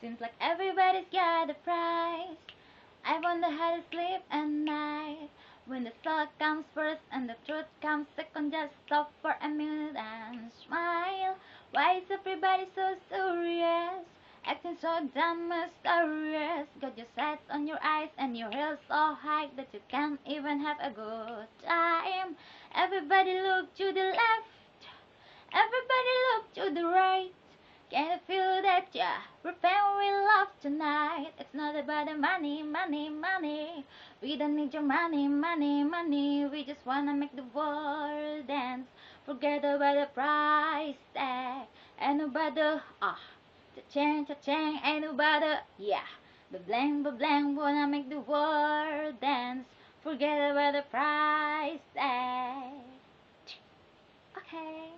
Seems like everybody's got a price. I wonder how to sleep at night. When the thought comes first and the truth comes second, just stop for a minute and smile. Why is everybody so serious? Acting so damn mysterious. Got your sights on your eyes and your heels so high that you can't even have a good time. Everybody look to the left. Everybody look to the right. Can you feel that? Yeah, prepare we love tonight. It's not about the money, money, money. We don't need your money, money, money. We just wanna make the world dance. Forget about the price tag. Ain't about the cha-ching, cha-ching. Ain't about the the blank. Wanna make the world dance. Forget about the price tag. Okay.